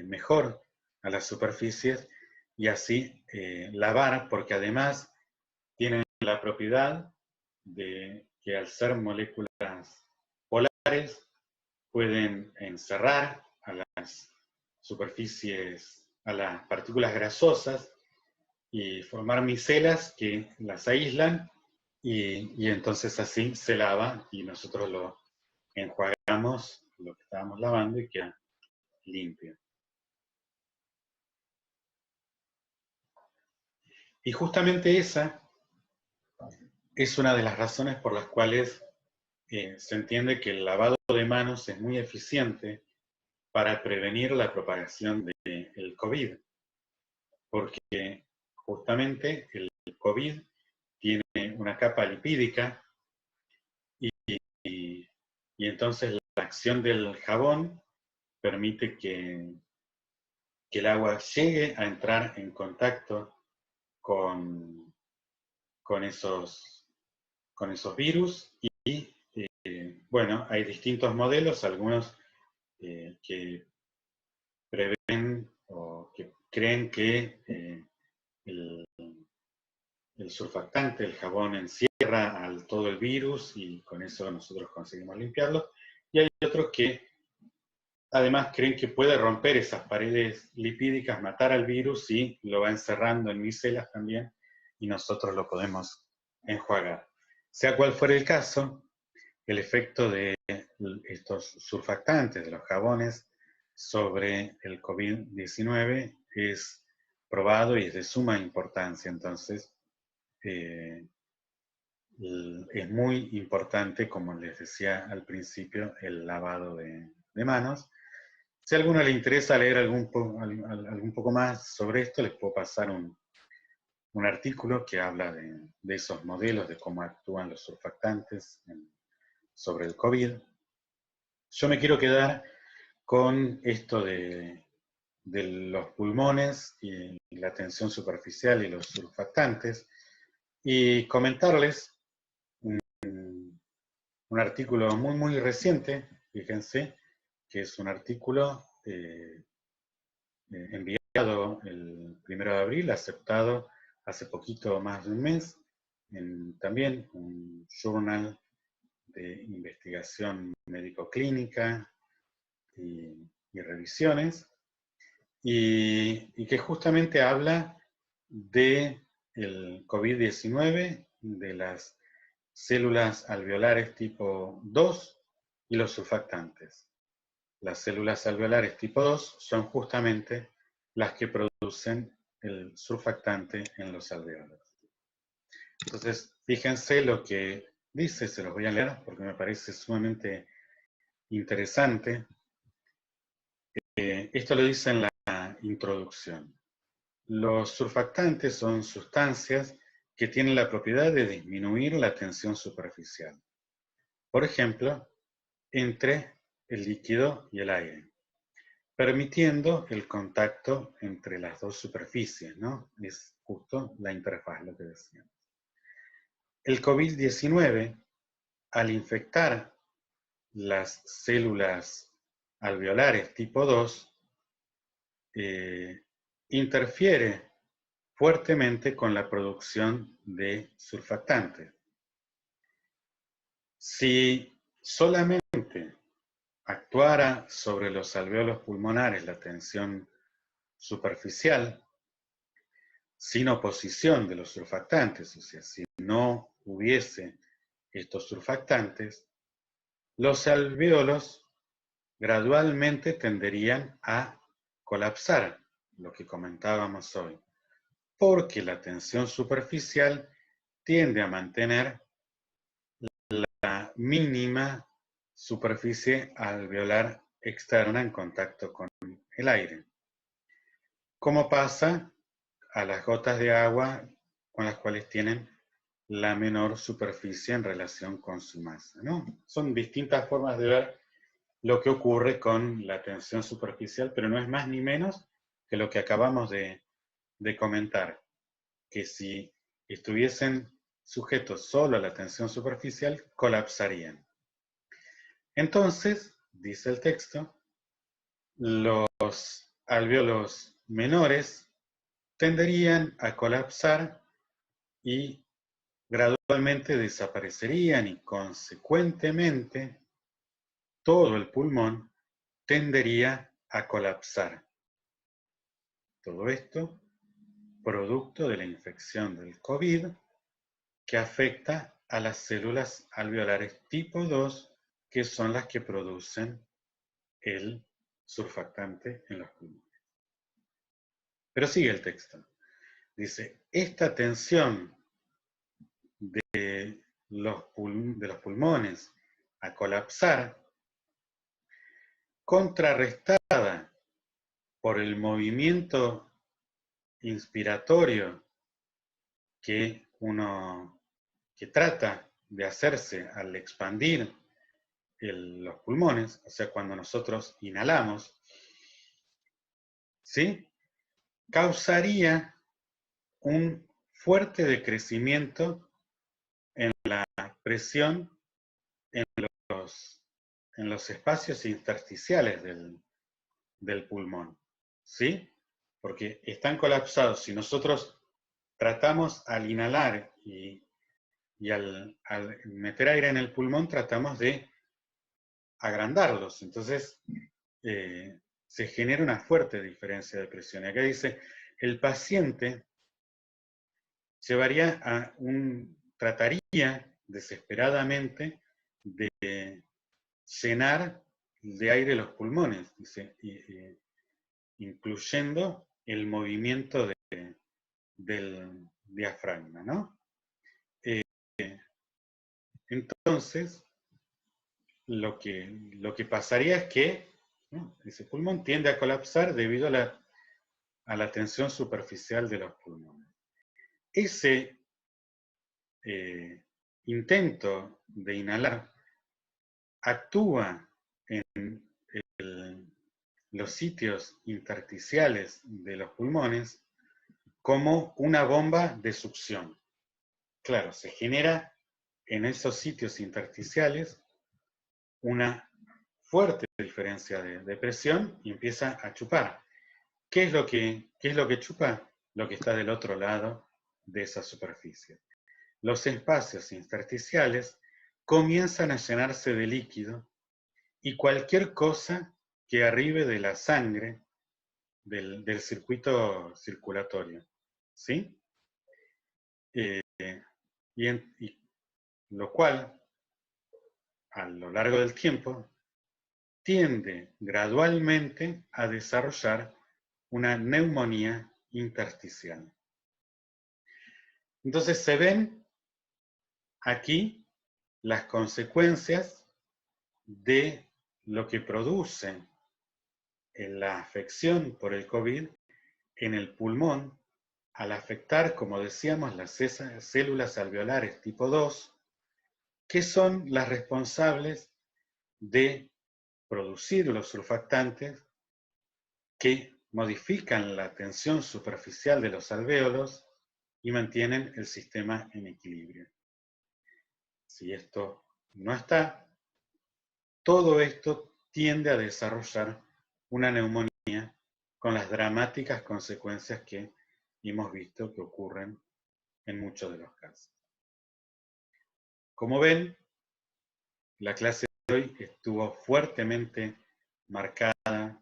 [SPEAKER 1] mejor a las superficies y así lavar, porque además tienen la propiedad de que al ser moléculas polares pueden encerrar a las superficies, a las partículas grasosas y formar micelas que las aíslan y entonces así se lava y nosotros lo enjuagamos, lo que estábamos lavando y queda limpio. Y justamente esa es una de las razones por las cuales se entiende que el lavado de manos es muy eficiente para prevenir la propagación del COVID, porque justamente el COVID tiene una capa lipídica y, y, y entonces la acción del jabón permite que el agua llegue a entrar en contacto con, con, esos, con esos virus y bueno, hay distintos modelos, algunos que prevén o que creen que el surfactante, el jabón, encierra todo el virus y con eso nosotros conseguimos limpiarlo. Y hay otros que además creen que puede romper esas paredes lipídicas, matar al virus y lo va encerrando en micelas también y nosotros lo podemos enjuagar. Sea cual fuera el caso, el efecto de estos surfactantes, de los jabones, sobre el COVID-19 es probado y es de suma importancia. Entonces, es muy importante, como les decía al principio, el lavado de manos. Si a alguno le interesa leer algún poco más sobre esto, les puedo pasar un artículo que habla de esos modelos, de cómo actúan los surfactantes sobre el COVID. Yo me quiero quedar con esto de los pulmones y la tensión superficial y los surfactantes y comentarles un artículo muy, muy reciente, fíjense, que es un artículo enviado el 1 de abril, aceptado hace poquito más de un mes, también un journal de investigación médico-clínica y revisiones, y que justamente habla de el COVID-19, de las células alveolares tipo 2 y los surfactantes. Las células alveolares tipo 2 son justamente las que producen el surfactante en los alveolos. Entonces, fíjense lo que dice, se los voy a leer porque me parece sumamente interesante. Esto lo dice en la introducción. Los surfactantes son sustancias que tienen la propiedad de disminuir la tensión superficial. por ejemplo, entre el líquido y el aire, permitiendo el contacto entre las dos superficies, ¿no? Es justo la interfaz, lo que decíamos. El COVID-19, al infectar las células alveolares tipo 2, interfiere fuertemente con la producción de surfactantes. Si solamente actuara sobre los alvéolos pulmonares la tensión superficial, sin oposición de los surfactantes, o sea, si no hubiese estos surfactantes, los alvéolos gradualmente tenderían a colapsar, lo que comentábamos hoy, porque la tensión superficial tiende a mantener la mínima superficie alveolar externa en contacto con el aire. Como pasa a las gotas de agua con las cuales tienen la menor superficie en relación con su masa, ¿no? Son distintas formas de ver lo que ocurre con la tensión superficial, pero no es más ni menos que lo que acabamos de comentar, que si estuviesen sujetos solo a la tensión superficial, colapsarían. Entonces, dice el texto, los alvéolos menores tenderían a colapsar y gradualmente desaparecerían y consecuentemente todo el pulmón tendería a colapsar. Todo esto producto de la infección del COVID que afecta a las células alveolares tipo 2, que son las que producen el surfactante en los pulmones. Pero sigue el texto. Dice, esta tensión de los pulmones a colapsar, contrarrestada por el movimiento inspiratorio que trata de hacerse al expandir los pulmones, o sea, cuando nosotros inhalamos, ¿sí? Causaría un fuerte decrecimiento en la presión en los espacios intersticiales del pulmón, ¿sí? Porque están colapsados. Si nosotros tratamos al inhalar y al meter aire en el pulmón, tratamos de agrandarlos. Entonces, se genera una fuerte diferencia de presión. Y acá dice, el paciente trataría desesperadamente de llenar de aire los pulmones, dice, incluyendo el movimiento del diafragma, ¿no? Entonces, lo que pasaría es que, ¿no?, ese pulmón tiende a colapsar debido a la tensión superficial de los pulmones. Ese intento de inhalar actúa en los sitios intersticiales de los pulmones como una bomba de succión. Claro, se genera en esos sitios intersticiales una fuerte diferencia de presión y empieza a chupar. ¿Qué es lo que chupa? Lo que está del otro lado de esa superficie. Los espacios intersticiales comienzan a llenarse de líquido y cualquier cosa que arribe de la sangre del circuito circulatorio, ¿sí? Y lo cual, a lo largo del tiempo, tiende gradualmente a desarrollar una neumonía intersticial. Entonces se ven aquí las consecuencias de lo que produce la afección por el COVID en el pulmón al afectar, como decíamos, las células alveolares tipo 2 que son las responsables de producir los surfactantes que modifican la tensión superficial de los alvéolos y mantienen el sistema en equilibrio. Si esto no está, todo esto tiende a desarrollar una neumonía con las dramáticas consecuencias que hemos visto que ocurren en muchos de los casos. Como ven, la clase de hoy estuvo fuertemente marcada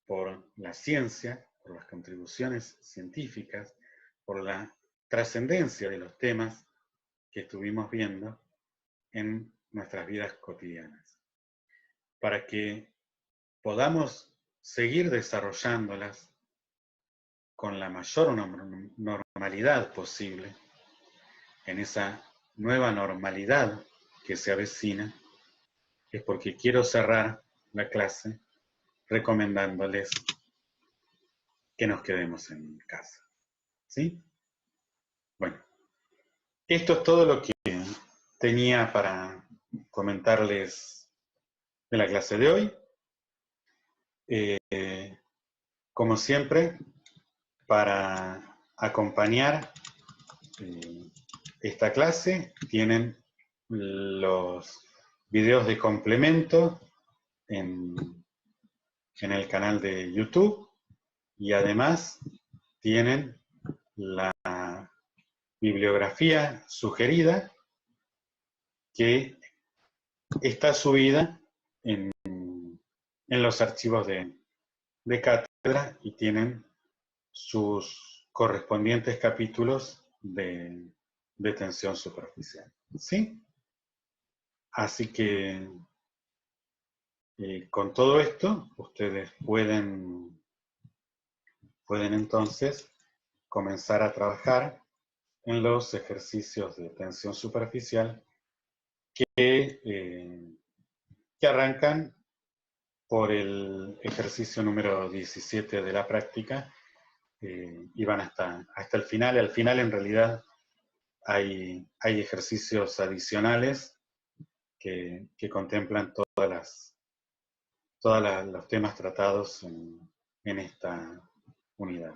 [SPEAKER 1] por la ciencia, por las contribuciones científicas, por la trascendencia de los temas que estuvimos viendo en nuestras vidas cotidianas. Para que podamos seguir desarrollándolas con la mayor normalidad posible, en esa nueva normalidad que se avecina, es porque quiero cerrar la clase recomendándoles que nos quedemos en casa. ¿Sí? Bueno, esto es todo lo que tenía para comentarles de la clase de hoy. Como siempre, para acompañar esta clase tienen los videos de complemento en el canal de YouTube y además tienen la bibliografía sugerida que está subida en los archivos de cátedra y tienen sus correspondientes capítulos de tensión superficial. ¿Sí? Así que con todo esto, ustedes pueden entonces comenzar a trabajar en los ejercicios de tensión superficial que arrancan por el ejercicio número 17 de la práctica y van hasta el final. Al final, en realidad, hay ejercicios adicionales que contemplan todos los temas tratados en esta unidad.